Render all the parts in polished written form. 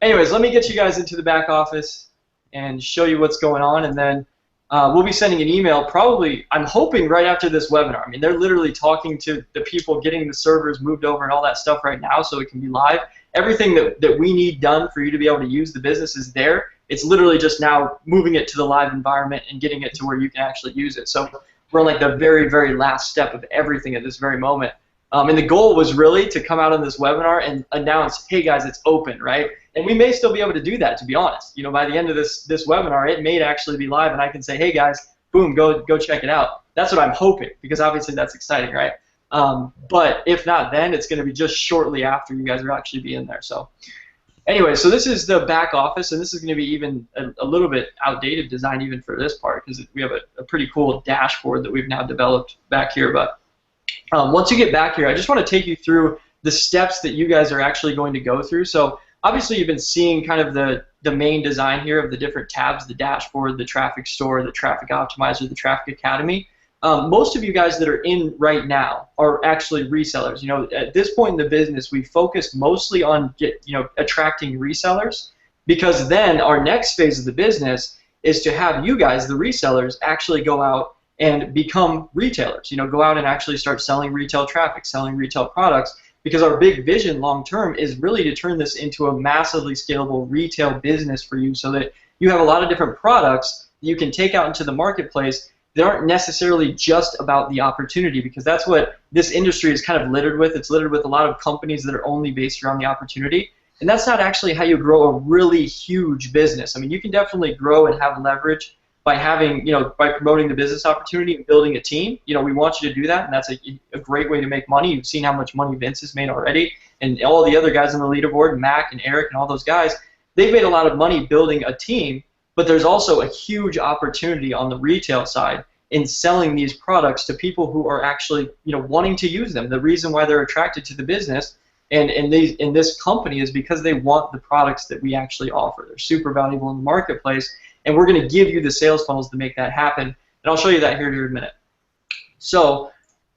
anyways, let me get you guys into the back office and show you what's going on, and then we'll be sending an email probably, I'm hoping, right after this webinar. I mean, they're literally talking to the people, getting the servers moved over and all that stuff right now so it can be live. Everything that we need done for you to be able to use the business is there. It's literally just now moving it to the live environment and getting it to where you can actually use it. So we're on like the very, very last step of everything at this very moment. And the goal was really to come out on this webinar and announce, hey guys, it's open, right? And we may still be able to do that, to be honest. You know, by the end of this webinar, it may actually be live, and I can say, hey guys, boom, go check it out. That's what I'm hoping, because obviously that's exciting, right? But if not, then it's going to be just shortly after you guys will actually be in there. So anyway, so this is the back office, and this is going to be even a little bit outdated design even for this part, because we have a pretty cool dashboard that we've now developed back here. But once you get back here, I just want to take you through the steps that you guys are actually going to go through. So obviously you've been seeing kind of the main design here of the different tabs, the dashboard, the traffic store, the traffic optimizer, the traffic academy. Most of you guys that are in right now are actually resellers. You know, at this point in the business, we focused mostly on attracting resellers, because then our next phase of the business is to have you guys, the resellers, actually go out and become retailers. You know, go out and actually start selling retail traffic, selling retail products, because our big vision long term is really to turn this into a massively scalable retail business for you, so that you have a lot of different products that you can take out into the marketplace. They aren't necessarily just about the opportunity, because that's what this industry is kind of littered with. It's littered with a lot of companies that are only based around the opportunity, and that's not actually how you grow a really huge business. I mean, you can definitely grow and have leverage by having, by promoting the business opportunity and building a team. You know, we want you to do that, and that's a great way to make money. You've seen how much money Vince has made already, and all the other guys on the leaderboard, Mac and Eric and all those guys, they've made a lot of money building a team. But there's also a huge opportunity on the retail side in selling these products to people who are actually, wanting to use them. The reason why they're attracted to the business and in this company is because they want the products that we actually offer. They're super valuable in the marketplace, and we're going to give you the sales funnels to make that happen. And I'll show you that here in a minute. So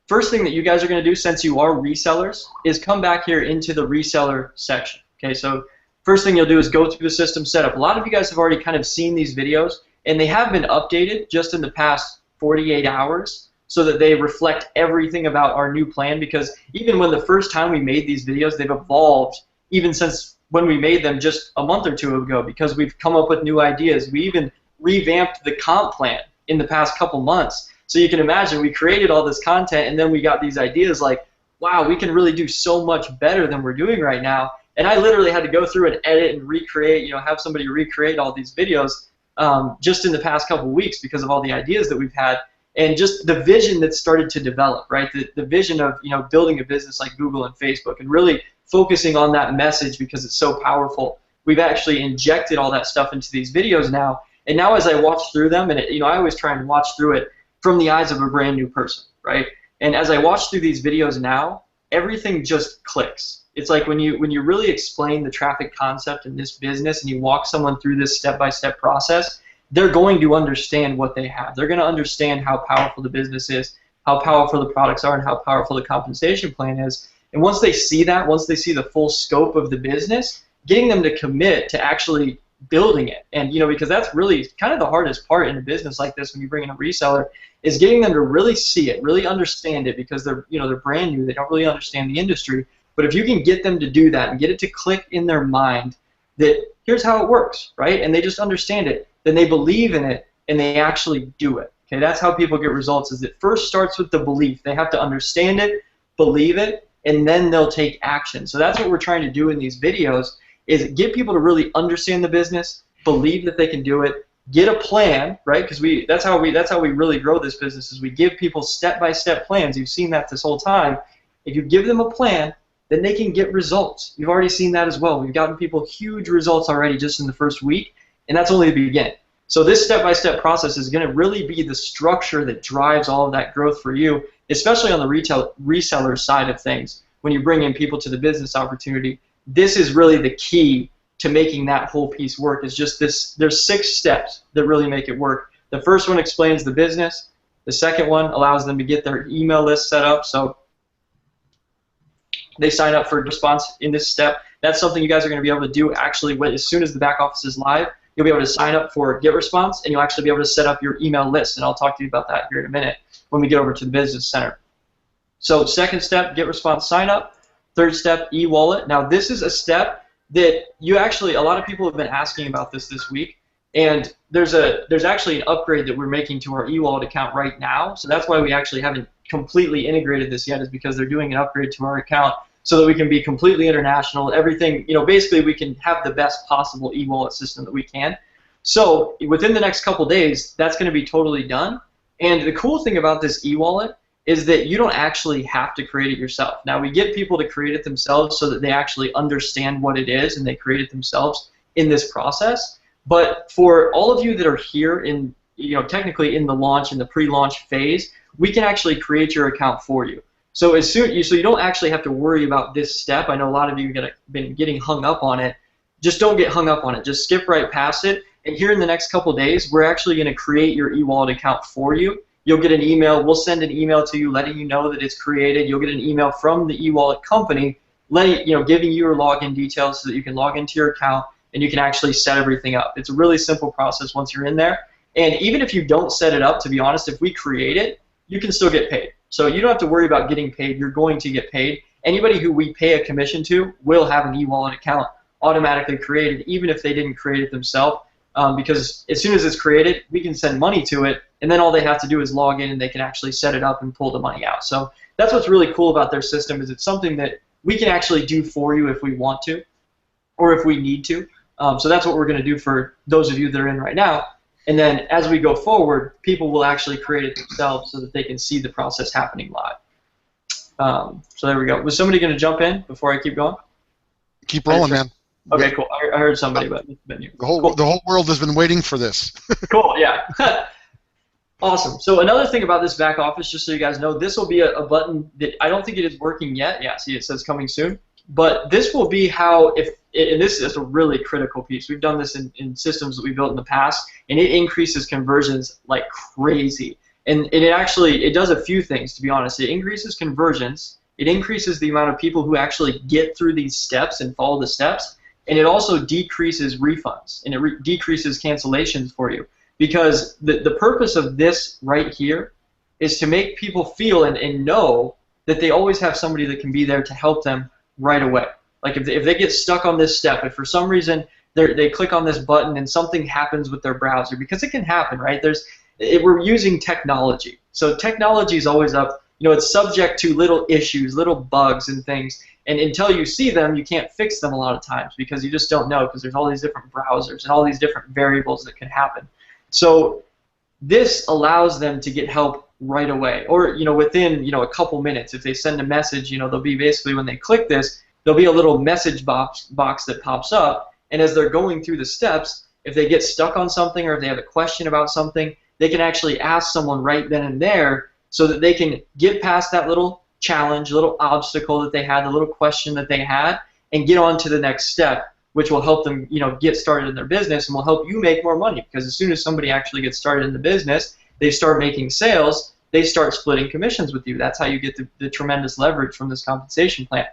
first thing that you guys are going to do, since you are resellers, is come back here into the reseller section. Okay, so first thing you'll do is go through the system setup. A lot of you guys have already kind of seen these videos, and they have been updated just in the past 48 hours so that they reflect everything about our new plan, because even when the first time we made these videos, they've evolved even since when we made them just a month or two ago, because we've come up with new ideas. We even revamped the comp plan in the past couple months. So you can imagine, we created all this content, and then we got these ideas like, wow, we can really do so much better than we're doing right now. And I literally had to go through and edit and recreate, have somebody recreate all these videos just in the past couple weeks, because of all the ideas that we've had and just the vision that started to develop, right? The vision of building a business like Google and Facebook, and really focusing on that message because it's so powerful. We've actually injected all that stuff into these videos now, and now as I watch through them, and I always try and watch through it from the eyes of a brand new person, right? And as I watch through these videos now, everything just clicks. It's like when you really explain the traffic concept in this business and you walk someone through this step-by-step process, they're going to understand what they have. They're going to understand how powerful the business is, how powerful the products are, and how powerful the compensation plan is. And once they see that, once they see the full scope of the business, getting them to commit to actually building it. And because that's really kind of the hardest part in a business like this when you bring in a reseller, is getting them to really see it, really understand it, because they're brand new, they don't really understand the industry. But if you can get them to do that and get it to click in their mind that here's how it works, right? And they just understand it, then they believe in it and they actually do it. Okay, that's how people get results. Is it first starts with the belief. They have to understand it, believe it, and then they'll take action. So that's what we're trying to do in these videos, is get people to really understand the business, believe that they can do it, get a plan, right? Because that's how we really grow this business, is we give people step-by-step plans. You've seen that this whole time. If you give them a plan, then they can get results. You've already seen that as well. We've gotten people huge results already just in the first week, and that's only the beginning. So this step-by-step process is going to really be the structure that drives all of that growth for you, especially on the reseller side of things. When you bring in people to the business opportunity, this is really the key to making that whole piece work. Is just this. There's 6 steps that really make it work. The first one explains the business. The second one allows them to get their email list set up. So They sign up for response in this step. That's something you guys are going to be able to do actually as soon as the back office is live. You'll be able to sign up for get response, and you'll actually be able to set up your email list, and I'll talk to you about that here in a minute when we get over to the business center. So second step, get response sign up. Third step, e-wallet. Now this is a step that you actually, a lot of people have been asking about this week, and there's actually an upgrade that we're making to our e-wallet account right now. So that's why we actually haven't completely integrated this yet, is because they're doing an upgrade to our account so that we can be completely international. Everything, basically we can have the best possible e-wallet system that we can. So within the next couple days, that's going to be totally done. And the cool thing about this e-wallet is that you don't actually have to create it yourself. Now, we get people to create it themselves so that they actually understand what it is and they create it themselves in this process. But for all of you that are here in, technically in the launch, in the pre-launch phase, we can actually create your account for you. So so you don't actually have to worry about this step. I know a lot of you have been getting hung up on it. Just don't get hung up on it. Just skip right past it. And here in the next couple days, we're actually going to create your e-wallet account for you. You'll get an email. We'll send an email to you letting you know that it's created. You'll get an email from the e-wallet company giving you your login details so that you can log into your account and you can actually set everything up. It's a really simple process once you're in there. And even if you don't set it up, to be honest, if we create it, you can still get paid. So you don't have to worry about getting paid. You're going to get paid. Anybody who we pay a commission to will have an e-wallet account automatically created, even if they didn't create it themselves, because as soon as it's created, we can send money to it, and then all they have to do is log in and they can actually set it up and pull the money out. So that's what's really cool about their system, is it's something that we can actually do for you if we want to or if we need to. So that's what we're going to do for those of you that are in right now. And then as we go forward, people will actually create it themselves so that they can see the process happening live. So there we go. Was somebody going to jump in before I keep going? Keep rolling, man. Okay, cool. I heard somebody, but it's been you. The whole world has been waiting for this. Cool, yeah. Awesome. So another thing about this back office, just so you guys know, this will be a button that I don't think it is working yet. Yeah, see, it says coming soon. But this will be how, and this is a really critical piece. We've done this in systems that we built in the past, and it increases conversions like crazy. And it does a few things, to be honest. It increases conversions. It increases the amount of people who actually get through these steps and follow the steps. And it also decreases refunds, and it decreases cancellations for you. Because the purpose of this right here is to make people feel and know that they always have somebody that can be there to help them right away. Like if they get stuck on this step, if for some reason they click on this button and something happens with their browser, because it can happen, right? We're using technology. So technology is always up. It's subject to little issues, little bugs and things. And until you see them, you can't fix them a lot of times because you just don't know, because there's all these different browsers and all these different variables that can happen. So this allows them to get help right away, or within a couple minutes. If they send a message, they'll be basically, when they click this, there'll be a little message box that pops up, and as they're going through the steps, if they get stuck on something or if they have a question about something, they can actually ask someone right then and there so that they can get past that little challenge, little obstacle that they had, the little question that they had, and get on to the next step, which will help them, get started in their business and will help you make more money. Because as soon as somebody actually gets started in the business, they start making sales, they start splitting commissions with you. That's how you get the tremendous leverage from this compensation plan.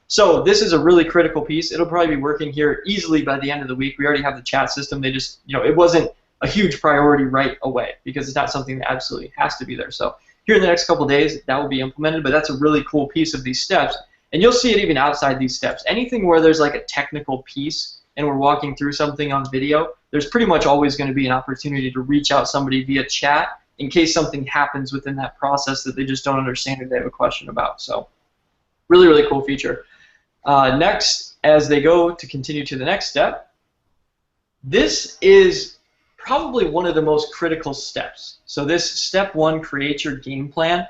So this is a really critical piece. It'll probably be working here easily by the end of the week. We already have the chat system. They just, it wasn't a huge priority right away because it's not something that absolutely has to be there. So here in the next couple of days, that will be implemented, but that's a really cool piece of these steps. And you'll see it even outside these steps. Anything where there's like a technical piece and we're walking through something on video, there's pretty much always going to be an opportunity to reach out somebody via chat in case something happens within that process that they just don't understand or they have a question about. So really, really cool feature. Next, as they go to continue to the next step, this is probably one of the most critical steps. So this step 1, create your game plan.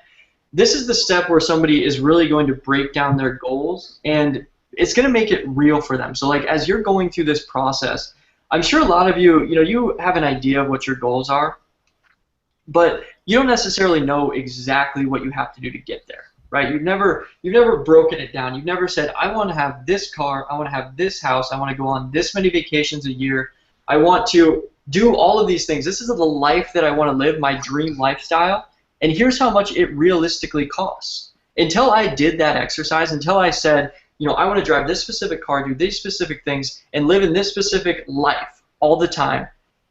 This is the step where somebody is really going to break down their goals, and it's going to make it real for them. So like as you're going through this process, I'm sure a lot of you, you have an idea of what your goals are, but you don't necessarily know exactly what you have to do to get there, right? You've never broken it down. You've never said, I want to have this car, I want to have this house, I want to go on this many vacations a year, I want to do all of these things. This is the life that I want to live, my dream lifestyle, and here's how much it realistically costs. until I did that exercise, until I said, I want to drive this specific car, do these specific things, and live in this specific life all the time,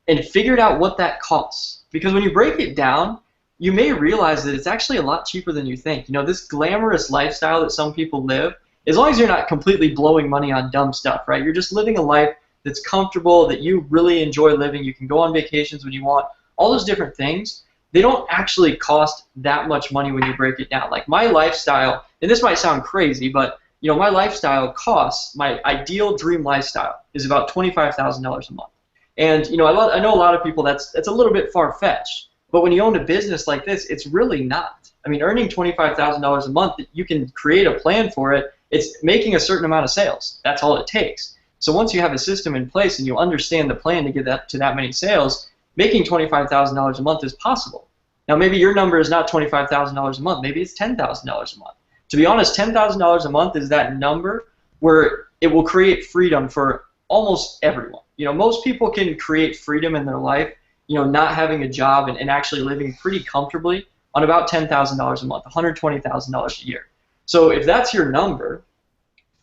and figured out what that costs. Because when you break it down, you may realize that it's actually a lot cheaper than you think. This glamorous lifestyle that some people live, as long as you're not completely blowing money on dumb stuff, right? You're just living a life that's comfortable, that you really enjoy living. You can go on vacations when you want. All those different things, they don't actually cost that much money when you break it down. Like my lifestyle, and this might sound crazy, but my lifestyle costs, my ideal dream lifestyle is about $25,000 a month. And I know a lot of people that's a little bit far-fetched, but when you own a business like this, it's really not. I mean, earning $25,000 a month, you can create a plan for it. It's making a certain amount of sales. That's all it takes. So once you have a system in place and you understand the plan to get that to that many sales, making $25,000 a month is possible. Now maybe your number is not $25,000 a month. Maybe it's $10,000 a month. To be honest, $10,000 a month is that number where it will create freedom for almost everyone. Most people can create freedom in their life, not having a job and actually living pretty comfortably on about $10,000 a month, $120,000 a year. So if that's your number,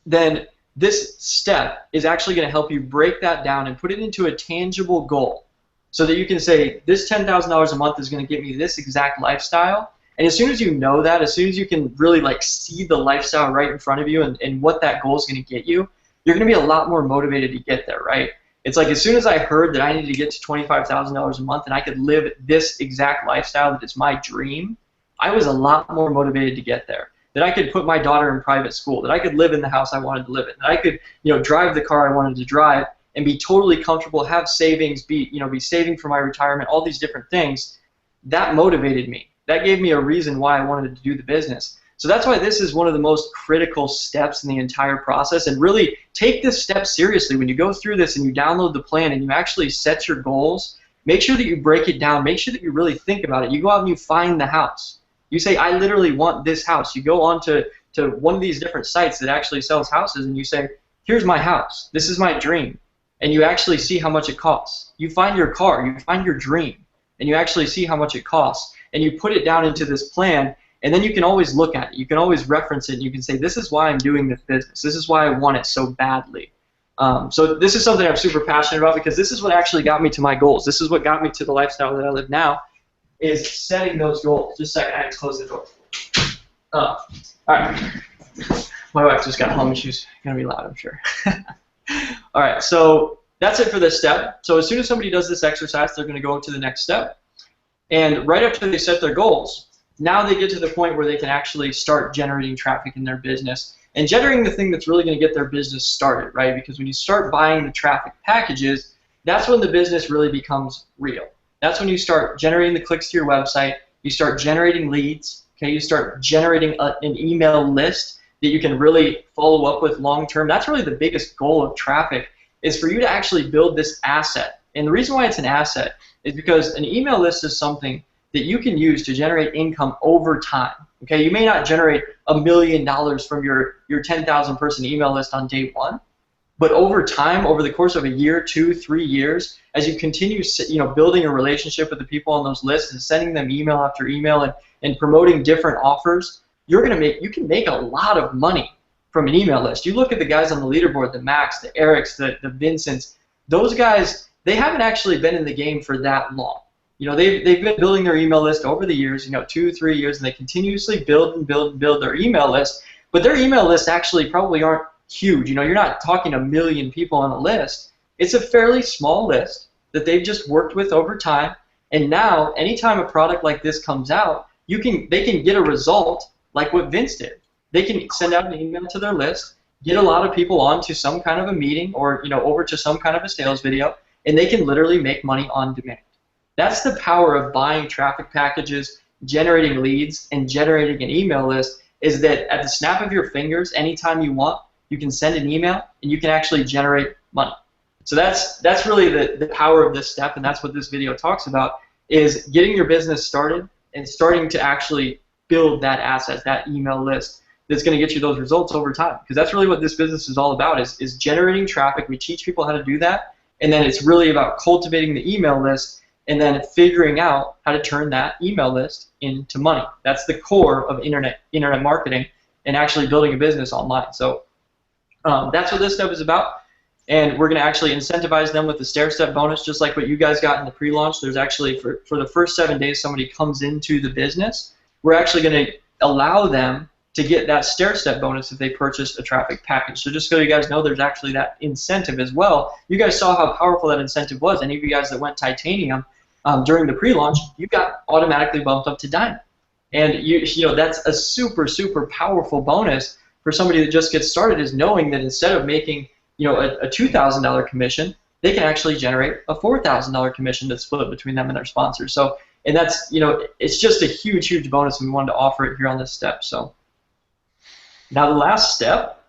then this step is actually going to help you break that down and put it into a tangible goal so that you can say, this $10,000 a month is going to get me this exact lifestyle. And as soon as you know that, as soon as you can really see the lifestyle right in front of you and what that goal is going to get you, you're going to be a lot more motivated to get there, right? It's like as soon as I heard that I needed to get to $25,000 a month and I could live this exact lifestyle that is my dream, I was a lot more motivated to get there. That I could put my daughter in private school, that I could live in the house I wanted to live in, that I could drive the car I wanted to drive and be totally comfortable, have savings, be saving for my retirement, all these different things. That motivated me. That gave me a reason why I wanted to do the business. So that's why this is one of the most critical steps in the entire process, and really take this step seriously. When you go through this and you download the plan and you actually set your goals, make sure that you break it down, make sure that you really think about it. You go out and you find the house. You say, I literally want this house. You go on to one of these different sites that actually sells houses and you say, here's my house. This is my dream. And you actually see how much it costs. You find your car, you find your dream, and you actually see how much it costs. And you put it down into this plan, and then you can always look at it. You can always reference it, and you can say, this is why I'm doing this business. This is why I want it so badly. So this is something I'm super passionate about because this is what actually got me to my goals. This is what got me to the lifestyle that I live now, is setting those goals. Just a second, I have to close the door. All right. My wife just got home and she's going to be loud, I'm sure. All right, so that's it for this step. So as soon as somebody does this exercise, they're going to go to the next step. And right after they set their goals, now they get to the point where they can actually start generating traffic in their business and generating the thing that's really going to get their business started, right? Because when you start buying the traffic packages, that's when the business really becomes real. That's when you start generating the clicks to your website, you start generating leads, okay? You start generating an email list that you can really follow up with long term. That's really the biggest goal of traffic, is for you to actually build this asset. And the reason why it's an asset is because an email list is something that you can use to generate income over time. Okay, you may not generate $1 million from your 10,000 person email list on day one, but over time, over the course of a year, 2, 3 years, as you continue building a relationship with the people on those lists and sending them email after email and promoting different offers, you can make a lot of money from an email list. You look at the guys on the leaderboard, the Max, the Erics, the Vincents, those guys, they haven't actually been in the game for that long. They've been building their email list over the years, 2, 3 years, and they continuously build and build and build their email list. But their email lists actually probably aren't huge. You're not talking 1 million people on a list. It's a fairly small list that they've just worked with over time. And now, anytime a product like this comes out, they can get a result like what Vince did. They can send out an email to their list, get a lot of people onto some kind of a meeting or over to some kind of a sales video, and they can literally make money on demand. That's the power of buying traffic packages, generating leads, and generating an email list, is that at the snap of your fingers, anytime you want, you can send an email and you can actually generate money. So that's really the power of this step, and that's what this video talks about, is getting your business started and starting to actually build that asset, that email list that's going to get you those results over time. Because that's really what this business is all about, is generating traffic. We teach people how to do that, and then it's really about cultivating the email list and then figuring out how to turn that email list into money. That's the core of internet marketing and actually building a business online. So that's what this step is about. And we're going to actually incentivize them with the stair-step bonus, just like what you guys got in the pre-launch. There's actually, for the first 7 days somebody comes into the business, we're actually going to allow them to get that stair-step bonus if they purchase a traffic package. So just so you guys know, there's actually that incentive as well. You guys saw how powerful that incentive was. Any of you guys that went titanium during the pre-launch, you got automatically bumped up to diamond. And you know that's a super, super powerful bonus for somebody that just gets started, is knowing that instead of making a $2,000 commission, they can actually generate a $4,000 commission that's split between them and their sponsors. So, and that's, it's just a huge, huge bonus, and we wanted to offer it here on this step. So now the last step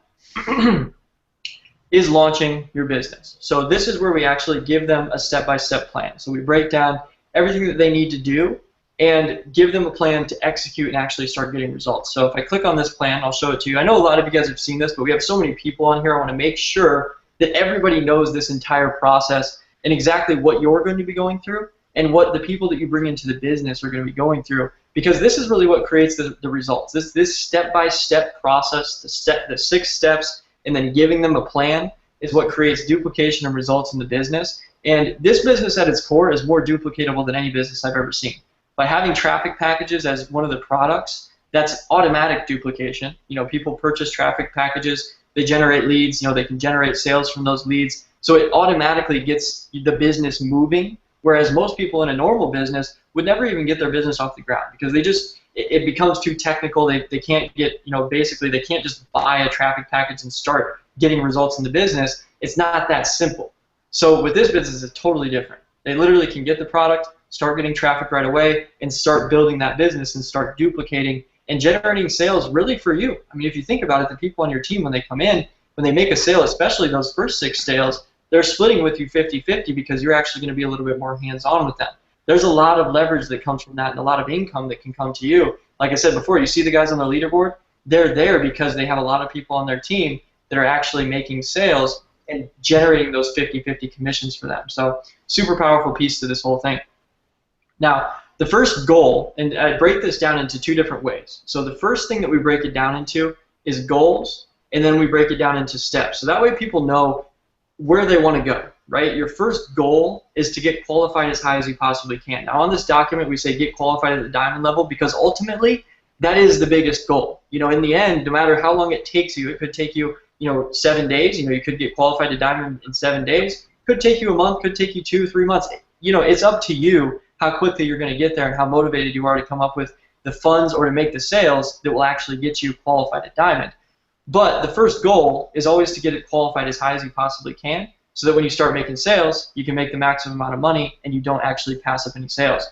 is launching your business. So this is where we actually give them a step-by-step plan. So we break down everything that they need to do and give them a plan to execute and actually start getting results. So if I click on this plan, I'll show it to you. I know a lot of you guys have seen this, but we have so many people on here. I want to make sure that everybody knows this entire process and exactly what you're going to be going through and what the people that you bring into the business are going to be going through, because this is really what creates the results. This step-by-step process, the 6 steps, and then giving them a plan is what creates duplication and results in the business. And this business at its core is more duplicatable than any business I've ever seen. By having traffic packages as one of the products, that's automatic duplication. People purchase traffic packages, they generate leads, they can generate sales from those leads. So it automatically gets the business moving, whereas most people in a normal business would never even get their business off the ground because it becomes too technical. They can't get, basically they can't just buy a traffic package and start getting results in the business. It's not that simple. So with this business, it's totally different. They literally can get the product, start getting traffic right away, and start building that business and start duplicating and generating sales really for you. I mean, if you think about it, the people on your team, when they come in, when they make a sale, especially those first 6 sales, they're splitting with you 50-50 because you're actually going to be a little bit more hands-on with them. There's a lot of leverage that comes from that and a lot of income that can come to you. Like I said before, you see the guys on the leaderboard, they're there because they have a lot of people on their team that are actually making sales and generating those 50-50 commissions for them. So super powerful piece to this whole thing. Now, the first goal, and I break this down into 2 different ways. So the first thing that we break it down into is goals, and then we break it down into steps. So that way people know where they want to go, right? Your first goal is to get qualified as high as you possibly can. Now on this document we say get qualified at the diamond level because ultimately that is the biggest goal. In the end, no matter how long it takes you, it could take you, 7 days. You could get qualified to diamond in 7 days. Could take you a month, could take you 2-3 months. It's up to you how quickly you're going to get there and how motivated you are to come up with the funds or to make the sales that will actually get you qualified at diamond. But the first goal is always to get it qualified as high as you possibly can so that when you start making sales, you can make the maximum amount of money and you don't actually pass up any sales.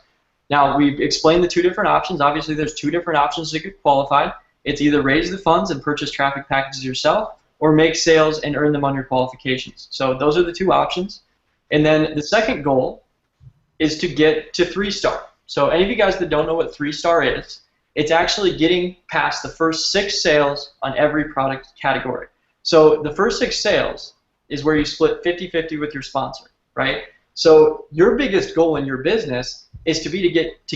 Now, we've explained the 2 different options. Obviously, there's 2 different options to get qualified. It's either raise the funds and purchase traffic packages yourself or make sales and earn them on your qualifications. So those are the 2 options. And then the second goal is to get to 3-star. So any of you guys that don't know what 3-star is, it's actually getting past the first 6 sales on every product category. So the first 6 sales is where you split 50-50 with your sponsor, right? So your biggest goal in your business is to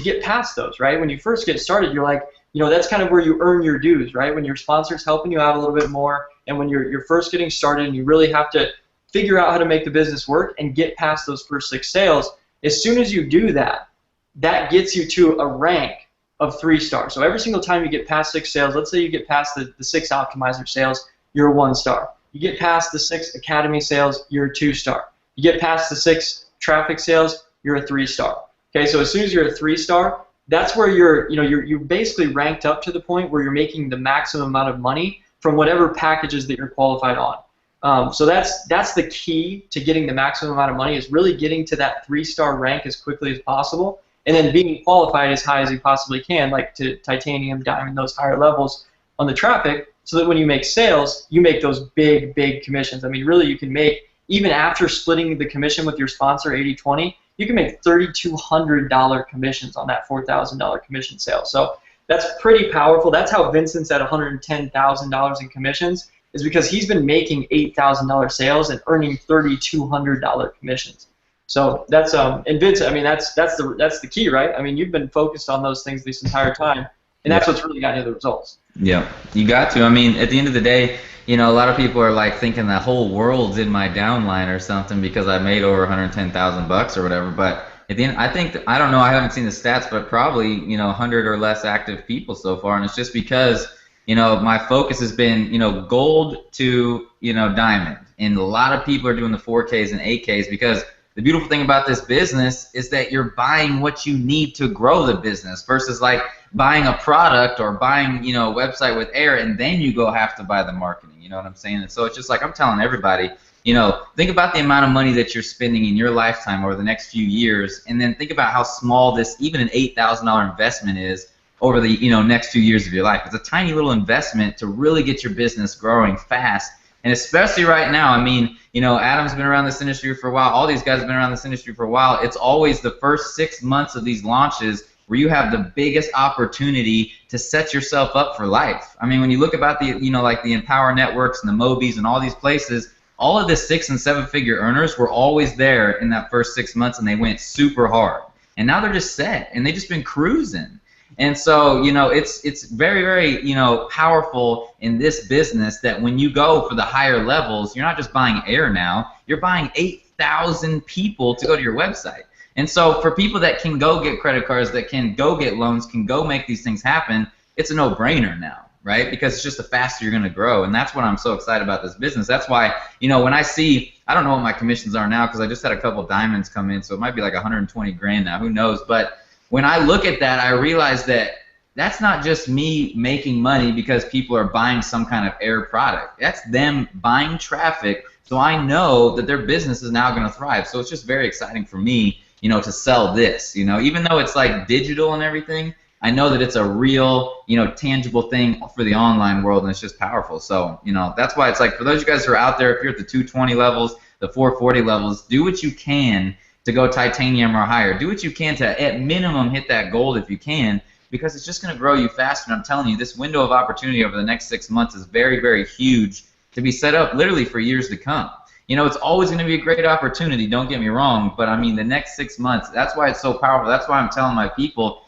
get past those, right? When you first get started, you're like, that's kind of where you earn your dues, right? When your sponsor's helping you out a little bit more, and when you're first getting started and you really have to figure out how to make the business work and get past those first 6 sales. As soon as you do that, that gets you to a rank of 3-star. So every single time you get past 6 sales, let's say you get past the 6 optimizer sales, you're a 1-star. You get past the 6 academy sales, you're a 2-star. You get past the 6 traffic sales, you're a 3-star. Okay, so as soon as you're a 3-star, that's where you're basically ranked up to the point where you're making the maximum amount of money from whatever packages that you're qualified on. So that's the key to getting the maximum amount of money, is really getting to that 3-star rank as quickly as possible, and then being qualified as high as you possibly can, like to titanium, diamond, those higher levels on the traffic, so that when you make sales, you make those big, big commissions. I mean, really, you can make, even after splitting the commission with your sponsor 80-20, you can make $3,200 commissions on that $4,000 commission sale. So that's pretty powerful. That's how Vincent's at $110,000 in commissions, is because he's been making $8,000 sales and earning $3,200 commissions. So that's and Vince, I mean that's the key, right? I mean you've been focused on those things this entire time, and that's what's really gotten you the results. Yeah, you got to. I mean, at the end of the day, a lot of people are like thinking the whole world's in my downline or something because I made over 110,000 bucks or whatever. But at the end, I think I don't know. I haven't seen the stats, but probably 100 or less active people so far, and it's just because my focus has been gold to diamond, and a lot of people are doing the 4Ks and 8Ks because the beautiful thing about this business is that you're buying what you need to grow the business versus like buying a product or buying, a website with air and then you go have to buy the marketing. You know what I'm saying? And so it's just like I'm telling everybody, think about the amount of money that you're spending in your lifetime over the next few years, and then think about how small this, even an $8,000 investment is over the, next few years of your life. It's a tiny little investment to really get your business growing fast. And especially right now, I mean, Adam's been around this industry for a while. All these guys have been around this industry for a while. It's always the first 6 months of these launches where you have the biggest opportunity to set yourself up for life. I mean, when you look about the, like the Empower Networks and the Mobies and all these places, all of the 6- and 7-figure earners were always there in that first 6 months, and they went super hard. And now they're just set, and they've just been cruising. And so, it's very, very, powerful in this business that when you go for the higher levels, you're not just buying air now, you're buying 8,000 people to go to your website. And so for people that can go get credit cards, that can go get loans, can go make these things happen, it's a no-brainer now, right? Because it's just the faster you're going to grow. And that's what I'm so excited about this business. That's why, when I see, I don't know what my commissions are now because I just had a couple diamonds come in, so it might be like 120 grand now, who knows. But when I look at that, I realize that that's not just me making money because people are buying some kind of air product. That's them buying traffic, so I know that their business is now going to thrive. So it's just very exciting for me, to sell this. Even though it's like digital and everything, I know that it's a real, tangible thing for the online world, and it's just powerful. So, that's why it's like for those of you guys who are out there, if you're at the 220 levels, the 440 levels, do what you can to go titanium or higher. Do what you can to, at minimum, hit that gold if you can, because it's just going to grow you faster. And I'm telling you, this window of opportunity over the next 6 months is very, very huge to be set up literally for years to come. It's always going to be a great opportunity, don't get me wrong, but I mean the next 6 months, that's why it's so powerful. That's why I'm telling my people,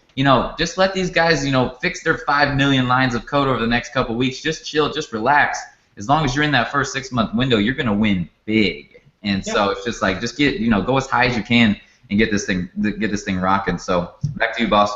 just let these guys, fix their 5 million lines of code over the next couple weeks. Just chill, just relax. As long as you're in that first 6 month window, you're going to win big. And so it's just like, just get, go as high as you can and get this thing rocking. So back to you, boss.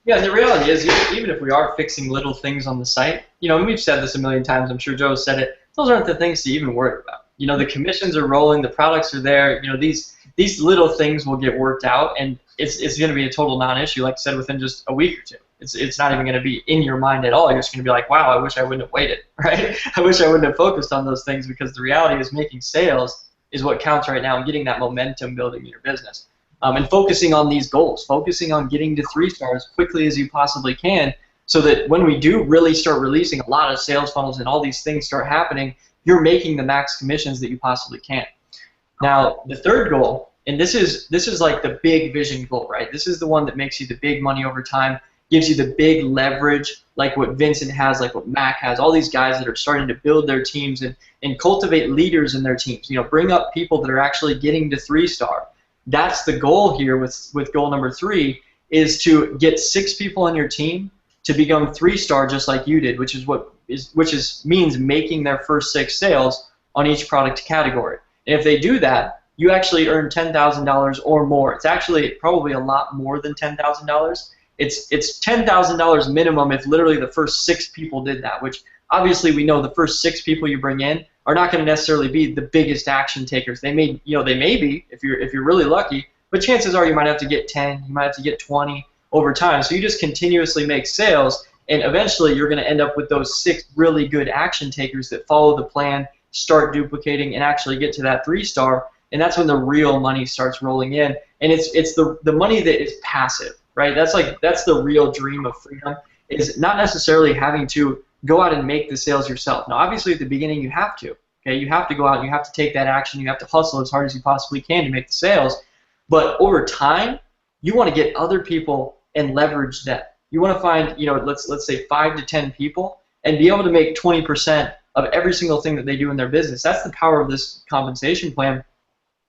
Yeah, and the reality is, even if we are fixing little things on the site, and we've said this a million times, I'm sure Joe said it, those aren't the things to even worry about. The commissions are rolling, the products are there, these little things will get worked out, and it's going to be a total non-issue, like I said, within just a week or two. It's not even going to be in your mind at all. You're just going to be like, wow, I wish I wouldn't have waited, right? I wish I wouldn't have focused on those things, because the reality is making sales is what counts right now, and getting that momentum building in your business. And focusing on these goals, focusing on getting to 3-star as quickly as you possibly can, so that when we do really start releasing a lot of sales funnels and all these things start happening, you're making the max commissions that you possibly can. Now, the third goal, and this is like the big vision goal, right? This is the one that makes you the big money over time, gives you the big leverage, like what Vincent has, like what Mac has, all these guys that are starting to build their teams and cultivate leaders in their teams. Bring up people that are actually getting to 3-star. That's the goal here with goal number 3, is to get 6 people on your team to become 3-star just like you did, which means making their first 6 sales on each product category. And if they do that, you actually earn $10,000 or more. It's actually probably a lot more than $10,000. It's $10,000 minimum if literally the first 6 people did that, which obviously we know the first 6 people you bring in are not going to necessarily be the biggest action takers. They may be if you're really lucky, but chances are you might have to get 10, you might have to get 20 over time. So you just continuously make sales, and eventually you're going to end up with those 6 really good action takers that follow the plan, start duplicating, and actually get to that 3-star. And that's when the real money starts rolling in, and it's the money that is passive, right? That's the real dream of freedom, is not necessarily having to go out and make the sales yourself. Now, obviously, at the beginning, you have to. Okay, you have to go out and you have to take that action. You have to hustle as hard as you possibly can to make the sales. But over time, you want to get other people and leverage that. You want to find, let's say 5 to 10 people, and be able to make 20% of every single thing that they do in their business. That's the power of this compensation plan.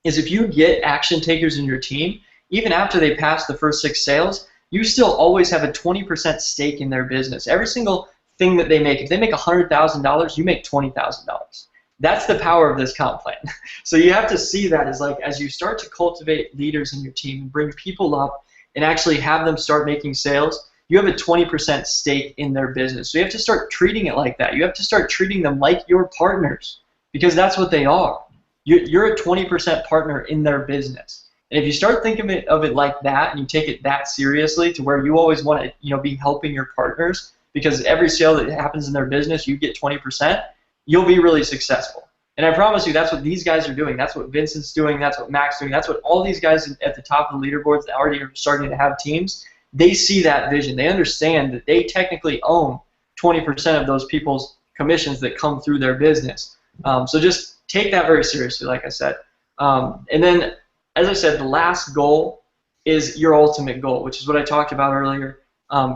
is if you get action takers in your team, even after they pass the first 6 sales, you still always have a 20% stake in their business. Every single thing that they make, if they make $100,000, you make $20,000. That's the power of this comp plan. So you have to see that as like, as you start to cultivate leaders in your team and bring people up and actually have them start making sales, you have a 20% stake in their business. So you have to start treating it like that. You have to start treating them like your partners, because that's what they are. You're a 20% partner in their business. And if you start thinking of it like that, and you take it that seriously to where you always want to be helping your partners, because every sale that happens in their business, you get 20%, you'll be really successful. And I promise you, that's what these guys are doing. That's what Vincent's doing. That's what Mac's doing. That's what all these guys at the top of the leaderboards that already are starting to have teams, they see that vision. They understand that they technically own 20% of those people's commissions that come through their business. So just take that very seriously, like I said. And then, as I said, the last goal is your ultimate goal, which is what I talked about earlier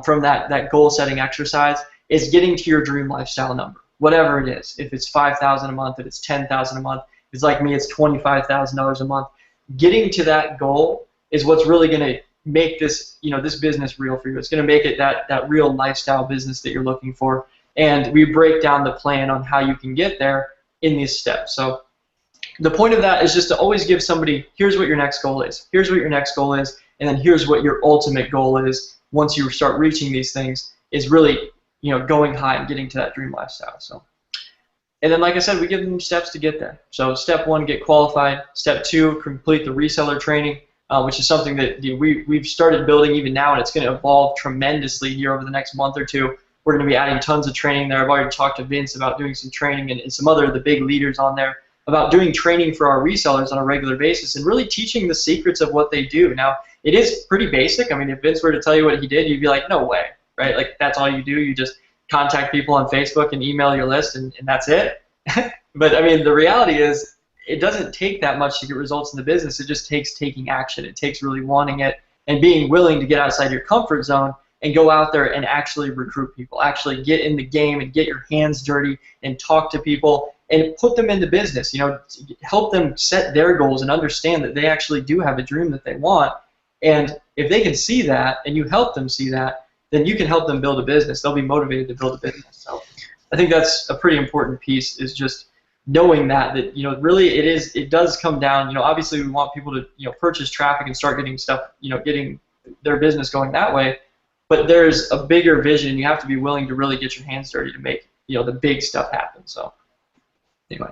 from that goal-setting exercise, is getting to your dream lifestyle number, whatever it is. If it's $5,000 a month, if it's $10,000 a month, if it's like me, it's $25,000 a month. Getting to that goal is what's really going to make this, this business real for you. It's going to make it that real lifestyle business that you're looking for. And we break down the plan on how you can get there in these steps. So the point of that is just to always give somebody, here's what your next goal is, here's what your next goal is, and then here's what your ultimate goal is once you start reaching these things, is really going high and getting to that dream lifestyle. So, and then like I said, we give them steps to get there. So step 1, get qualified. Step 2, complete the reseller training, which is something that we've started building even now, and it's going to evolve tremendously here over the next month or two. We're going to be adding tons of training there. I've already talked to Vince about doing some training, and some other of the big leaders on there about doing training for our resellers on a regular basis and really teaching the secrets of what they do. Now, it is pretty basic. I mean, if Vince were to tell you what he did, you'd be like, no way, right? Like, that's all you do. You just contact people on Facebook and email your list, and that's it. But, I mean, the reality is it doesn't take that much to get results in the business. It just takes taking action. It takes really wanting it and being willing to get outside your comfort zone and go out there and actually recruit people, actually get in the game and get your hands dirty and talk to people and put them into business, help them set their goals and understand that they actually do have a dream that they want. And if they can see that and you help them see that, then you can help them build a business. They'll be motivated to build a business. So I think that's a pretty important piece, is just knowing that really it does come down, obviously we want people to, purchase traffic and start getting stuff, getting their business going that way. But there's a bigger vision. You have to be willing to really get your hands dirty to make the big stuff happen. So anyway,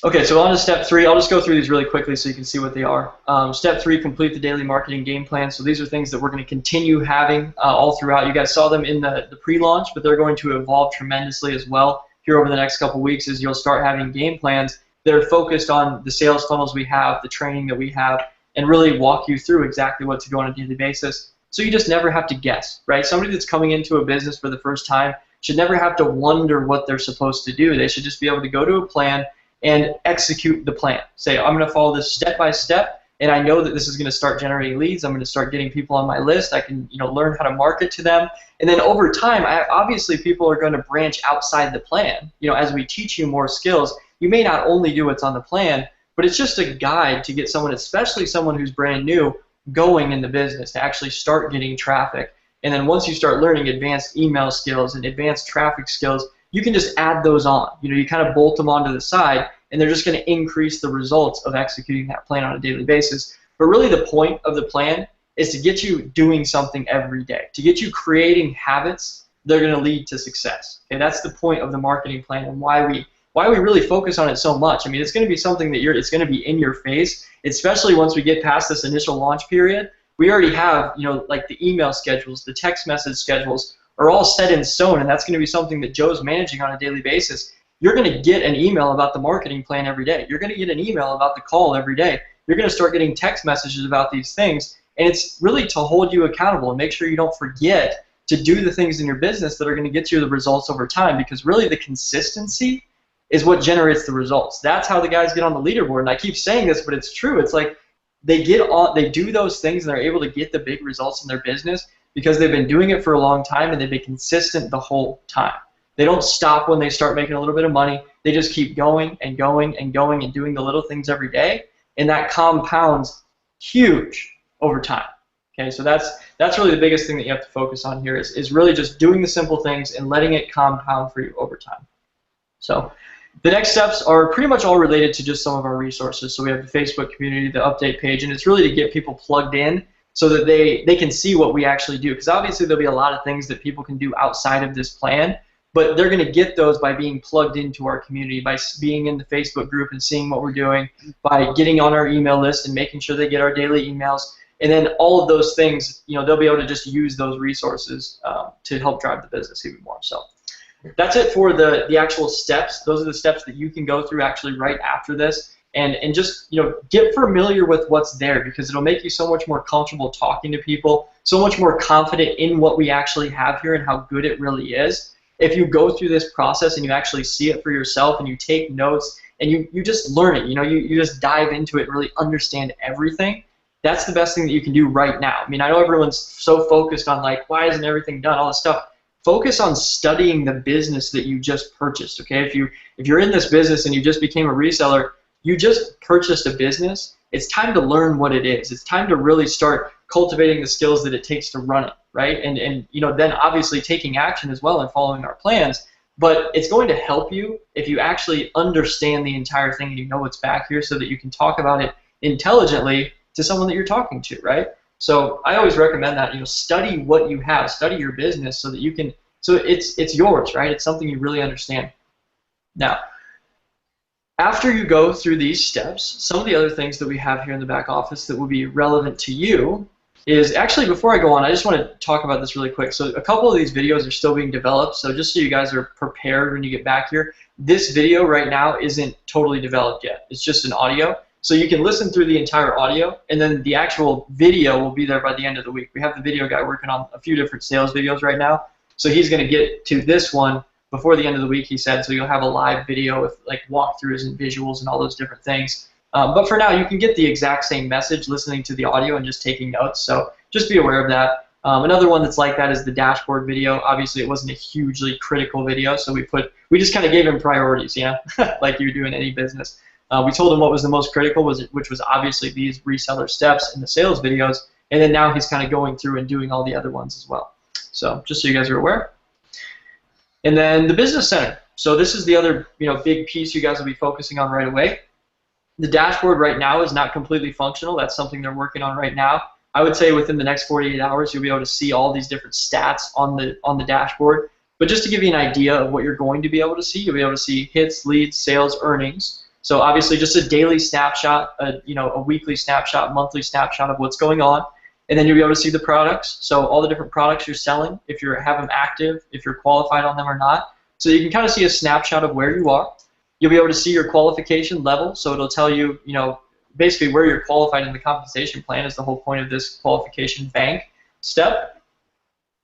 okay, so on to step 3. I'll just go through these really quickly so you can see what they are. Step 3, complete the daily marketing game plan. So these are things that we're going to continue having all throughout. You guys saw them in the pre-launch, but they're going to evolve tremendously as well here over the next couple weeks, as you'll start having game plans that are focused on the sales funnels we have, the training that we have, and really walk you through exactly what to do on a daily basis. So you just never have to guess, right? Somebody that's coming into a business for the first time should never have to wonder what they're supposed to do. They should just be able to go to a plan and execute the plan. Say, I'm going to follow this step by step, and I know that this is going to start generating leads. I'm going to start getting people on my list. I can, learn how to market to them. And then over time, obviously people are going to branch outside the plan. As we teach you more skills, you may not only do what's on the plan, but it's just a guide to get someone, especially someone who's brand new, going in the business to actually start getting traffic. And then once you start learning advanced email skills and advanced traffic skills, you can just add those on. You kind of bolt them onto the side, and they're just going to increase the results of executing that plan on a daily basis. But really the point of the plan is to get you doing something every day, to get you creating habits that are going to lead to success. Okay, that's the point of the marketing plan, and why we really focus on it so much. I mean, it's going to be something that it's going to be in your face, especially once we get past this initial launch period. We already have, like the email schedules, the text message schedules are all set in stone, and that's going to be something that Joe's managing on a daily basis. You're going to get an email about the marketing plan every day. You're going to get an email about the call every day. You're going to start getting text messages about these things, and it's really to hold you accountable and make sure you don't forget to do the things in your business that are going to get you the results over time, because really the consistency is what generates the results. That's how the guys get on the leaderboard. And I keep saying this, but it's true. It's like they do those things and they're able to get the big results in their business because they've been doing it for a long time and they've been consistent the whole time. They don't stop when they start making a little bit of money. they just keep going and going and going and doing the little things every day, and that compounds huge over time. Okay, so that's really the biggest thing that you have to focus on here is really just doing the simple things and letting it compound for you over time. So the next steps are pretty much all related to just some of our resources. So we have the Facebook community, the update page, and it's really to get people plugged in so that they can see what we actually do. Because obviously there'll be a lot of things that people can do outside of this plan, but they're going to get those by being plugged into our community, by being in the Facebook group and seeing what we're doing, by getting on our email list and making sure they get our daily emails. And then all of those things, they'll be able to just use those resources to help drive the business even more. So that's it for the actual steps. Those are the steps that you can go through actually right after this, and just get familiar with what's there, because it'll make you so much more comfortable talking to people, so much more confident in what we actually have here and how good it really is. If you go through this process and you actually see it for yourself and you take notes and you just learn it, you just dive into it and really understand everything, that's the best thing that you can do right now. I mean, I know everyone's so focused on like, why isn't everything done, all this stuff. Focus on studying the business that you just purchased, okay? If you're in this business and you just became a reseller, you just purchased a business, it's time to learn what it is. It's time to really start cultivating the skills that it takes to run it, right? And then obviously taking action as well and following our plans. But it's going to help you if you actually understand the entire thing and you know what's back here, so that you can talk about it intelligently to someone that you're talking to, right? So I always recommend that, study what you have, study your business so that you can, so it's yours, right? It's something you really understand. Now, after you go through these steps, some of the other things that we have here in the back office that will be relevant to you is, actually before I go on, I just want to talk about this really quick. So a couple of these videos are still being developed, so just so you guys are prepared when you get back here, this video right now isn't totally developed yet. It's just an audio. So you can listen through the entire audio, and then the actual video will be there by the end of the week. We have the video guy working on a few different sales videos right now, so he's going to get to this one before the end of the week, he said, so you'll have a live video with like walkthroughs and visuals and all those different things. But for now, you can get the exact same message listening to the audio and just taking notes, so just be aware of that. Another one that's like that is the dashboard video. Obviously, it wasn't a hugely critical video, so we just kind of gave him priorities, like you do in any business. We told him what was the most critical, which was obviously these reseller steps in the sales videos, and then now he's kind of going through and doing all the other ones as well. So just so you guys are aware. And then the business center. So this is the other big piece you guys will be focusing on right away. The dashboard right now is not completely functional. That's something they're working on right now. I would say within the next 48 hours you'll be able to see all these different stats on the dashboard. But just to give you an idea of what you're going to be able to see, you'll be able to see hits, leads, sales, earnings. So obviously just a daily snapshot, a weekly snapshot, monthly snapshot of what's going on. And then you'll be able to see the products, so all the different products you're selling, if you have them active, if you're qualified on them or not. So you can kind of see a snapshot of where you are. You'll be able to see your qualification level, so it'll tell you, basically where you're qualified in the compensation plan is the whole point of this qualification bank step.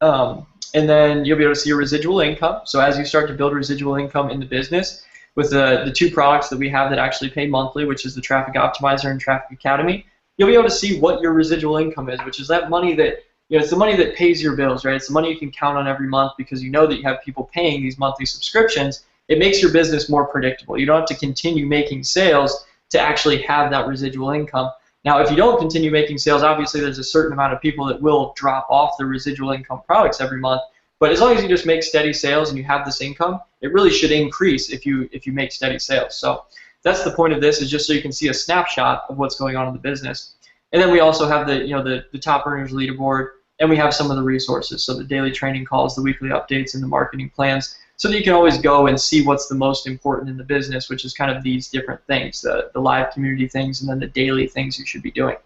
And then you'll be able to see your residual income. So as you start to build residual income in the business, with the two products that we have that actually pay monthly, which is the Traffic Optimizer and Traffic Academy, you'll be able to see what your residual income is, which is that money that, it's the money that pays your bills, right? It's the money you can count on every month because you know that you have people paying these monthly subscriptions. It makes your business more predictable. You don't have to continue making sales to actually have that residual income. Now, if you don't continue making sales, obviously there's a certain amount of people that will drop off the residual income products every month. But as long as you just make steady sales and you have this income, it really should increase if you make steady sales. So that's the point of this, is just so you can see a snapshot of what's going on in the business. And then we also have the top earners leaderboard, and we have some of the resources, so the daily training calls, the weekly updates, and the marketing plans, so that you can always go and see what's the most important in the business, which is kind of these different things, the live community things, and then the daily things you should be doing.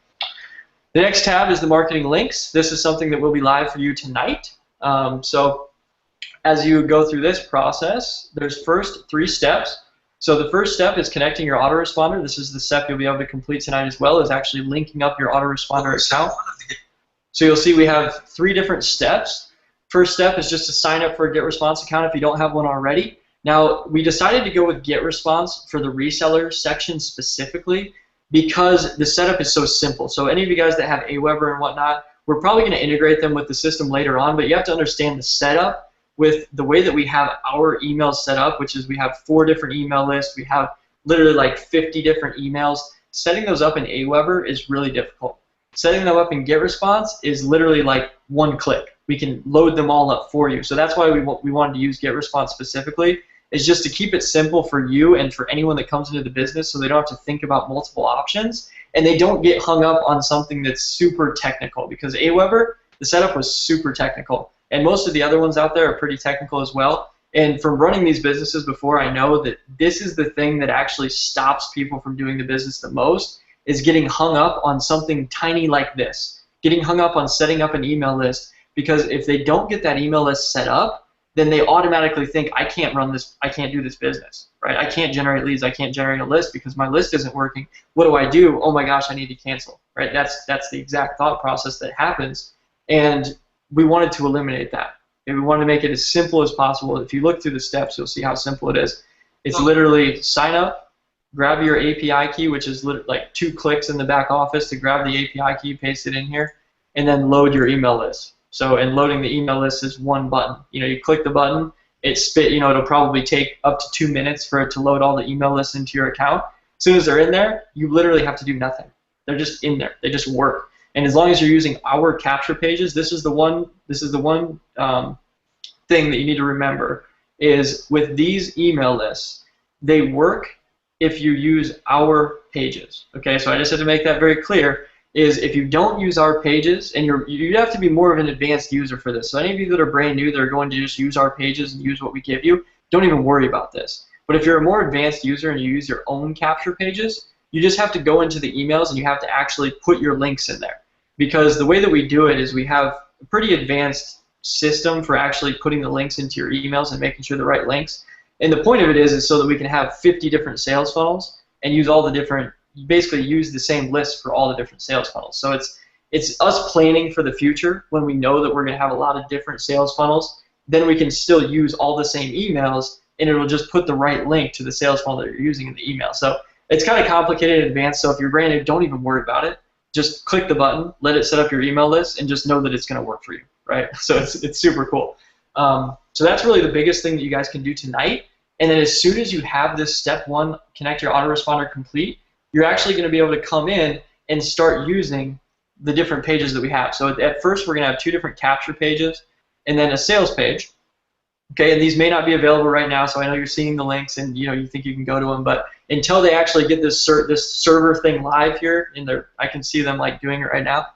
The next tab is the marketing links. This is something that will be live for you tonight. So as you go through this process, there's first 3 steps. So the first step is connecting your autoresponder. This is the step you'll be able to complete tonight as well, is actually linking up your autoresponder account. So you'll see we have 3 different steps. First step is just to sign up for a GetResponse account if you don't have one already. Now, we decided to go with GetResponse for the reseller section specifically because the setup is so simple. So any of you guys that have Aweber and whatnot, we're probably going to integrate them with the system later on, but you have to understand the setup with the way that we have our emails set up, which is we have 4 different email lists, we have literally like 50 different emails. Setting those up in Aweber is really difficult. Setting them up in GetResponse is literally like one click. We can load them all up for you. So that's why we wanted to use GetResponse specifically, is just to keep it simple for you and for anyone that comes into the business, so they don't have to think about multiple options and they don't get hung up on something that's super technical, because Aweber, the setup was super technical, and most of the other ones out there are pretty technical as well. And from running these businesses before, I know that this is the thing that actually stops people from doing the business the most, is getting hung up on something tiny like this, getting hung up on setting up an email list, because if they don't get that email list set up, then they automatically think, I can't run this, I can't do this business, right? I can't generate leads, I can't generate a list because my list isn't working. What do I do? Oh my gosh, I need to cancel, right? That's the exact thought process that happens, and we wanted to eliminate that. And we wanted to make it as simple as possible. If you look through the steps, you'll see how simple it is. It's literally sign up, grab your API key, which is like 2 clicks in the back office to grab the API key, paste it in here, and then load your email list. So, and loading the email list is one button. You click the button, it'll probably take up to 2 minutes for it to load all the email lists into your account. As soon as they're in there, you literally have to do nothing. They're just in there. They just work. And as long as you're using our capture pages, this is the one thing that you need to remember, is with these email lists, they work if you use our pages. Okay, so I just had to make that very clear, is if you don't use our pages, and you have to be more of an advanced user for this. So any of you that are brand new that are going to just use our pages and use what we give you, don't even worry about this. But if you're a more advanced user and you use your own capture pages, you just have to go into the emails and you have to actually put your links in there. Because the way that we do it is we have a pretty advanced system for actually putting the links into your emails and making sure the right links. And the point of it is so that we can have 50 different sales funnels and use all the different, basically use the same list for all the different sales funnels. So it's us planning for the future. When we know that we're going to have a lot of different sales funnels, then we can still use all the same emails, and it'll just put the right link to the sales funnel that you're using in the email. So it's kind of complicated in advance, so if you're brand new, don't even worry about it. Just click the button, let it set up your email list, and just know that it's going to work for you, right? So it's super cool. So that's really the biggest thing that you guys can do tonight. And then as soon as you have this step 1, connect your autoresponder complete, you're actually going to be able to come in and start using the different pages that we have. So at first, we're going to have 2 different capture pages and then a sales page. Okay, and these may not be available right now, so I know you're seeing the links and you think you can go to them, but until they actually get this server thing live here, I can see them like doing it right now.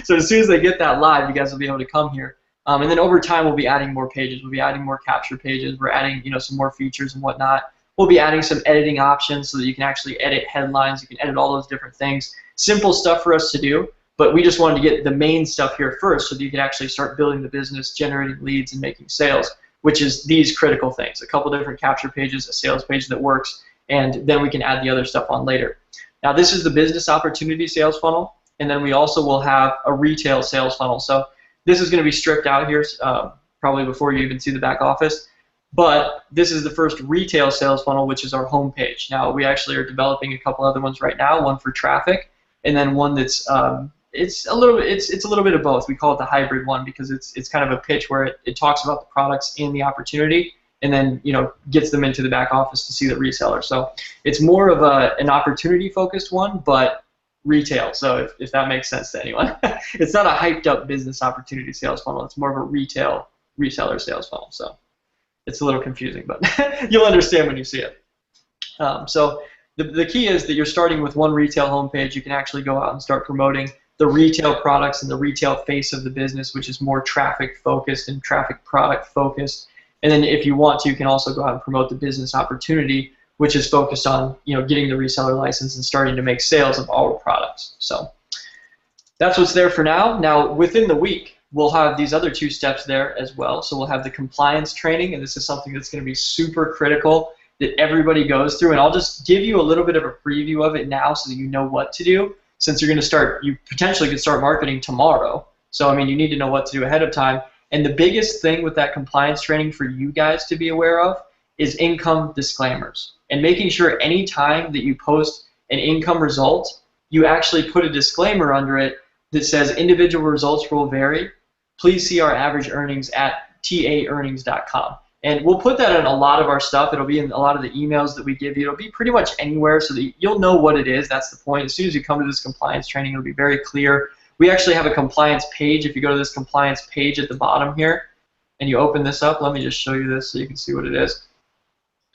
So as soon as they get that live, you guys will be able to come here. And then over time, we'll be adding more pages. We'll be adding more capture pages. We're adding some more features and whatnot. We'll be adding some editing options so that you can actually edit headlines. You can edit all those different things. Simple stuff for us to do, but we just wanted to get the main stuff here first so that you can actually start building the business, generating leads, and making sales, which is these critical things. A couple different capture pages, a sales page that works, and then we can add the other stuff on later. Now this is the business opportunity sales funnel, and then we also will have a retail sales funnel. So this is going to be stripped out here probably before you even see the back office. But this is the first retail sales funnel, which is our home page. Now we actually are developing a couple other ones right now, one for traffic, and then one that's it's a little bit of both. We call it the hybrid one because it's kind of a pitch where it talks about the products and the opportunity, and then gets them into the back office to see the reseller. So it's more of an opportunity focused one, but retail. So if that makes sense to anyone, it's not a hyped up business opportunity sales funnel. It's more of a retail reseller sales funnel. So it's a little confusing, but you'll understand when you see it. So the key is that you're starting with one retail homepage. You can actually go out and start promoting the retail products and the retail face of the business, which is more traffic focused and traffic product focused. And then if you want to, you can also go out and promote the business opportunity, which is focused on getting the reseller license and starting to make sales of our products. So that's what's there for now. Now within the week, we'll have these other 2 steps there as well. So we'll have the compliance training, and this is something that's going to be super critical that everybody goes through. And I'll just give you a little bit of a preview of it now so that you know what to do. Since you're going to start, you potentially could start marketing tomorrow. So I mean, you need to know what to do ahead of time. And the biggest thing with that compliance training for you guys to be aware of is income disclaimers, and making sure any time that you post an income result, you actually put a disclaimer under it that says individual results will vary. Please see our average earnings at taearnings.com. And we'll put that in a lot of our stuff. It'll be in a lot of the emails that we give you. It'll be pretty much anywhere so that you'll know what it is. That's the point. As soon as you come to this compliance training, it'll be very clear. We actually have a compliance page. If you go to this compliance page at the bottom here and you open this up, let me just show you this so you can see what it is.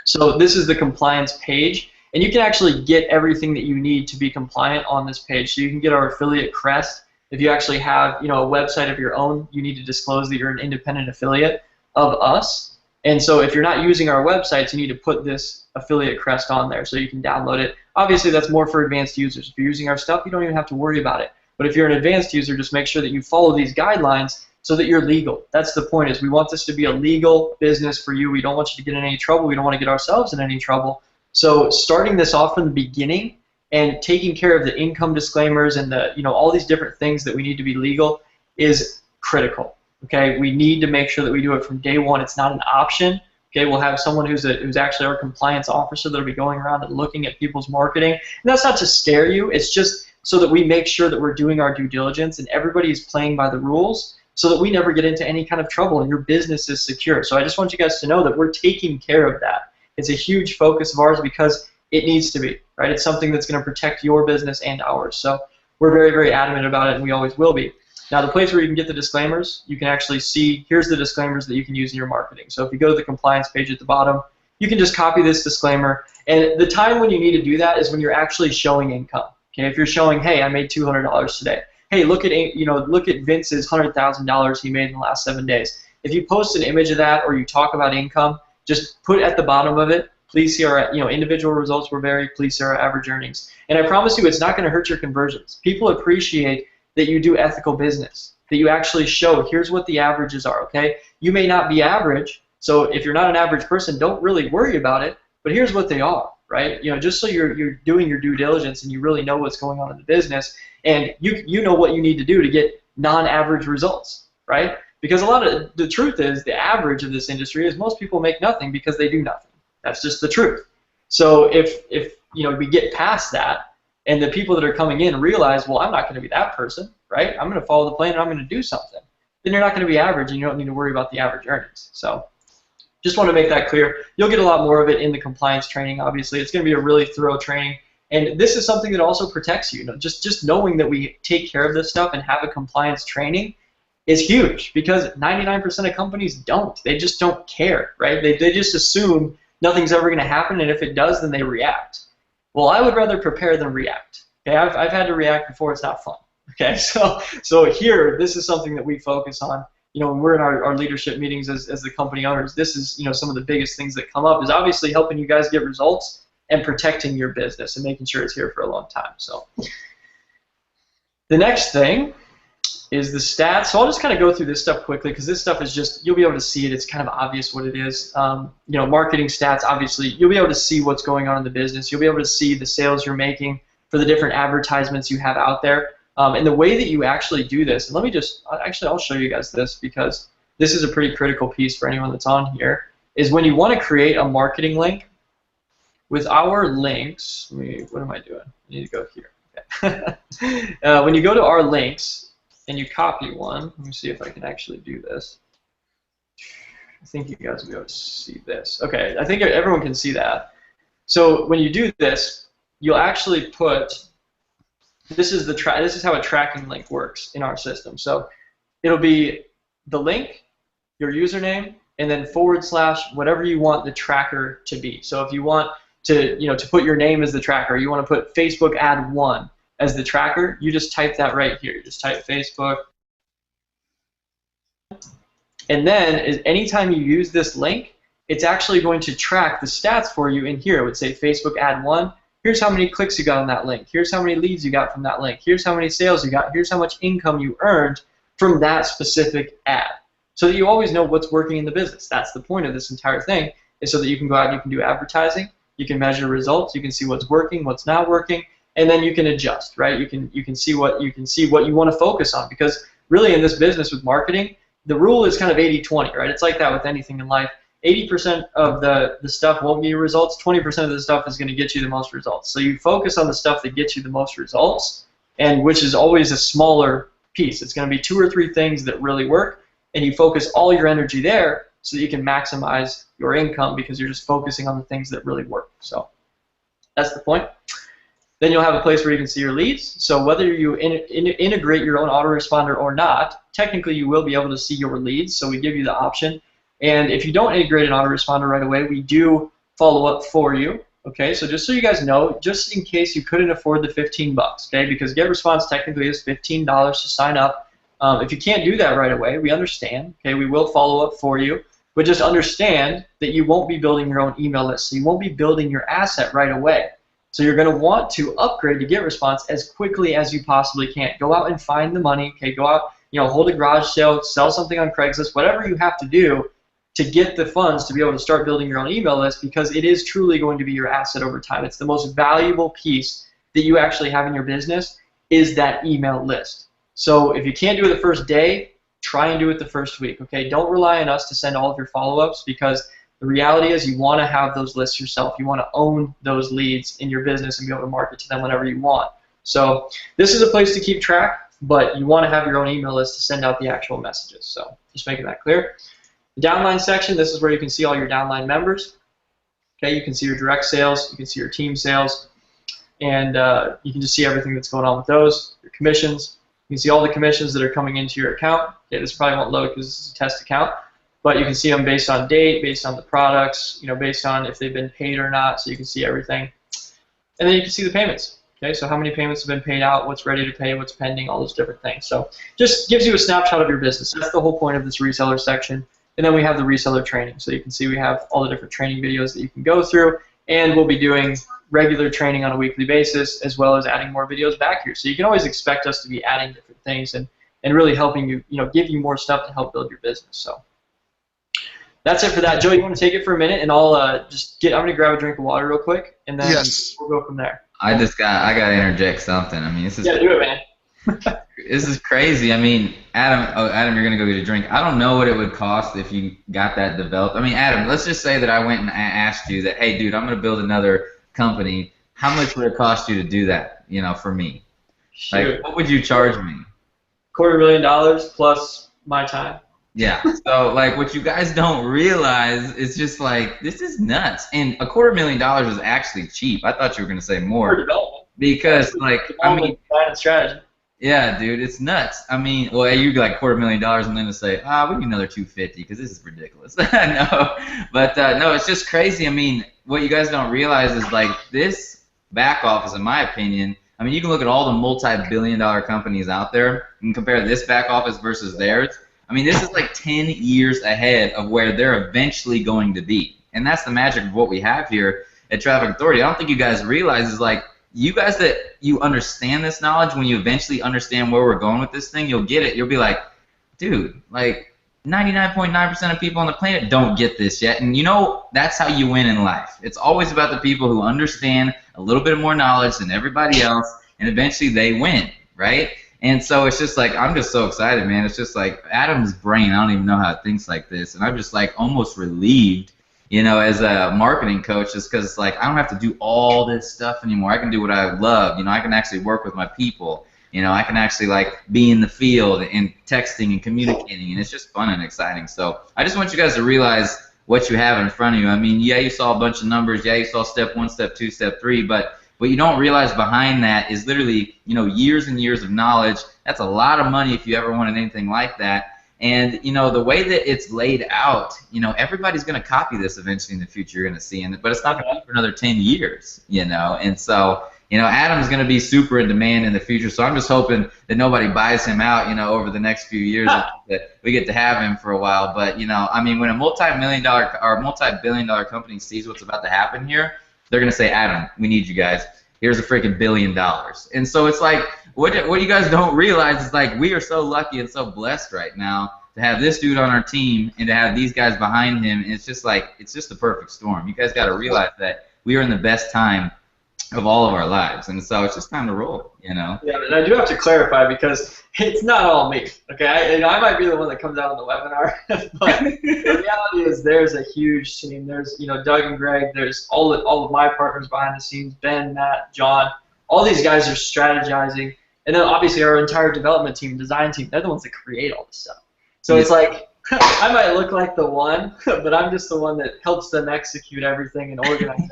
So this is the compliance page, and you can actually get everything that you need to be compliant on this page. So you can get our affiliate crest. If you actually have, a website of your own, you need to disclose that you're an independent affiliate of us. And so if you're not using our websites, you need to put this affiliate crest on there so you can download it. Obviously, that's more for advanced users. If you're using our stuff, you don't even have to worry about it. But if you're an advanced user, just make sure that you follow these guidelines so that you're legal. That's the point, is we want this to be a legal business for you. We don't want you to get in any trouble. We don't want to get ourselves in any trouble. So starting this off from the beginning and taking care of the income disclaimers and the, all these different things that we need to be legal is critical. Okay, we need to make sure that we do it from day one. It's not an option. Okay, we'll have someone who's actually our compliance officer that'll be going around and looking at people's marketing. And that's not to scare you. It's just so that we make sure that we're doing our due diligence and everybody is playing by the rules so that we never get into any kind of trouble and your business is secure. So I just want you guys to know that we're taking care of that. It's a huge focus of ours because it needs to be, right? It's something that's going to protect your business and ours. So we're very, very adamant about it, and we always will be. Now, the place where you can get the disclaimers, you can actually see, here's the disclaimers that you can use in your marketing. So if you go to the compliance page at the bottom, you can just copy this disclaimer. And the time when you need to do that is when you're actually showing income. Okay, if you're showing, hey, I made $200 today. Hey, look at Vince's $100,000 he made in the last 7 days. If you post an image of that or you talk about income, just put at the bottom of it, please see our individual results will vary, please see our average earnings. And I promise you, it's not going to hurt your conversions. People appreciate that you do ethical business, that you actually show here's what the averages are, okay? You may not be average, so if you're not an average person, don't really worry about it, but here's what they are, right? Just so you're doing your due diligence and you really know what's going on in the business, and you know what you need to do to get non-average results, right? Because a lot of the truth is the average of this industry is most people make nothing because they do nothing. That's just the truth. So if we get past that, and the people that are coming in realize, well, I'm not going to be that person, right? I'm going to follow the plan and I'm going to do something. Then you're not going to be average, and you don't need to worry about the average earnings. So just want to make that clear. You'll get a lot more of it in the compliance training, obviously. It's going to be a really thorough training. And this is something that also protects you. Just knowing that we take care of this stuff and have a compliance training is huge, because 99% of companies don't. They just don't care, right? They just assume nothing's ever going to happen, and if it does, then they react. Well, I would rather prepare than react. Okay, I've had to react before. It's not fun. Okay, so here, this is something that we focus on. When we're in our leadership meetings as the company owners, this is some of the biggest things that come up is obviously helping you guys get results and protecting your business and making sure it's here for a long time. So the next thing is the stats. So I'll just kind of go through this stuff quickly because this stuff is just, you'll be able to see it. It's kind of obvious what it is. Marketing stats, obviously, you'll be able to see what's going on in the business. You'll be able to see the sales you're making for the different advertisements you have out there. And the way that you actually do this, and let me just, I'll show you guys this because this is a pretty critical piece for anyone that's on here, is when you want to create a marketing link with our links, what am I doing? I need to go here. Okay. When you go to our links, and you copy one, let me see if I can actually do this. I think you guys will be able to see this. Okay, I think everyone can see that. So when you do this, you'll actually put, this is how a tracking link works in our system. So it'll be the link, your username, and then / whatever you want the tracker to be. So if you want to put your name as the tracker, you want to put Facebook ad 1 as the tracker, you just type that right here. You just type Facebook. And then anytime you use this link, it's actually going to track the stats for you in here. It would say Facebook ad 1. Here's how many clicks you got on that link. Here's how many leads you got from that link. Here's how many sales you got. Here's how much income you earned from that specific ad. So that you always know what's working in the business. That's the point of this entire thing, is so that you can go out and you can do advertising, you can measure results, you can see what's working, what's not working, and then you can adjust, right? You can see what you want to focus on, because really in this business with marketing, the rule is kind of 80-20, right? It's like that with anything in life. 80% of the stuff won't give you results. 20% of the stuff is going to get you the most results. So you focus on the stuff that gets you the most results, and which is always a smaller piece. It's going to be 2 or 3 things that really work, and you focus all your energy there so that you can maximize your income because you're just focusing on the things that really work. So that's the point. Then you'll have a place where you can see your leads. So whether you integrate your own autoresponder or not, technically you will be able to see your leads. So we give you the option. And if you don't integrate an autoresponder right away, we do follow up for you. Okay, so just so you guys know, just in case you couldn't afford the 15 bucks, okay, because GetResponse technically is $15 to sign up. If you can't do that right away, we understand. Okay, we will follow up for you, but just understand that you won't be building your own email list, so you won't be building your asset right away. So you're going to want to upgrade to GetResponse as quickly as you possibly can. Go out and find the money. Okay, go out, hold a garage sale, sell something on Craigslist, whatever you have to do to get the funds to be able to start building your own email list, because it is truly going to be your asset over time. It's the most valuable piece that you actually have in your business is that email list. So if you can't do it the first day, try and do it the first week. Okay, don't rely on us to send all of your follow-ups, because the reality is you want to have those lists yourself. You want to own those leads in your business and be able to market to them whenever you want. So this is a place to keep track, but you want to have your own email list to send out the actual messages. So just making that clear. The downline section, this is where you can see all your downline members. Okay, you can see your direct sales, you can see your team sales, and you can just see everything that's going on with those, your commissions. You can see all the commissions that are coming into your account. Okay, this probably won't load because this is a test account, but you can see them based on date, based on the products, based on if they've been paid or not, so you can see everything. And then you can see the payments. Okay, so how many payments have been paid out, what's ready to pay, what's pending, all those different things. So just gives you a snapshot of your business. That's the whole point of this reseller section. And then we have the reseller training. So you can see we have all the different training videos that you can go through, and we'll be doing regular training on a weekly basis, as well as adding more videos back here. So you can always expect us to be adding different things and really helping you, give you more stuff to help build your business. So that's it for that. Joe, you want to take it for a minute, and I'll I'm going to grab a drink of water real quick, and then we'll go from there. I got to interject something. I mean, this is do it, man. This is crazy. I mean, Adam, you're gonna go get a drink. I don't know what it would cost if you got that developed. I mean, Adam, let's just say that I went and asked you that, hey, dude, I'm gonna build another company. How much would it cost you to do that? For me, like, what would you charge me? $250,000 plus my time. Yeah. So, like, what you guys don't realize is just like, this is nuts. And $250,000 is actually cheap. I thought you were gonna say more. For development. Because, like, I mean, strategy. Yeah, dude, it's nuts. I mean, well, you get like $250,000 and then to say, we need another $250,000 because this is ridiculous. No, but no, it's just crazy. I mean, what you guys don't realize is like this back office, in my opinion. I mean, you can look at all the multi-billion-dollar companies out there and compare this back office versus theirs. I mean, this is like 10 years ahead of where they're eventually going to be, and that's the magic of what we have here at Traffic Authority. I don't think you guys realize is like, you guys that you understand this knowledge, when you eventually understand where we're going with this thing, you'll get it. You'll be like, dude, like 99.9% of people on the planet don't get this yet. And that's how you win in life. It's always about the people who understand a little bit more knowledge than everybody else, and eventually they win, right? And so it's just like, I'm just so excited, man. It's just like Adam's brain, I don't even know how it thinks like this. And I'm just like almost relieved, as a marketing coach, just because like I don't have to do all this stuff anymore. I can do what I love. I can actually work with my people. I can actually like be in the field and texting and communicating, and it's just fun and exciting. So I just want you guys to realize what you have in front of you. I mean, yeah, you saw a bunch of numbers. Yeah, you saw step 1, step 2, step 3, but what you don't realize behind that is literally, years and years of knowledge. That's a lot of money if you ever wanted anything like that. And, the way that it's laid out, everybody's going to copy this eventually in the future, you're going to see, but it's not going to be for another 10 years, And so, Adam's going to be super in demand in the future, so I'm just hoping that nobody buys him out, over the next few years, that we get to have him for a while. But, I mean, when a multi-million-dollar or multi-billion-dollar company sees what's about to happen here, they're going to say, Adam, we need you guys. Here's a freaking $1 billion. And so it's like, what you guys don't realize is like we are so lucky and so blessed right now to have this dude on our team and to have these guys behind him. And it's just like, it's just the perfect storm. You guys got to realize that we are in the best time of all of our lives, and so it's just time to roll, Yeah, and I do have to clarify because it's not all me. Okay, I might be the one that comes out on the webinar, but the reality is there's a huge team. There's Doug and Greg. There's all of my partners behind the scenes, Ben, Matt, John. All these guys are strategizing, and then obviously our entire development team, design team. They're the ones that create all this stuff. So it's like I might look like the one, but I'm just the one that helps them execute everything and organize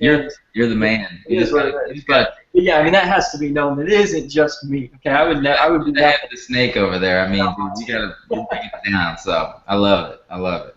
everything. You're the man. It is what it is. But yeah, I mean that has to be known. That it isn't just me. Okay, I would be the head of the snake over there. I mean, dude, you gotta break it down. So I love it. I love it.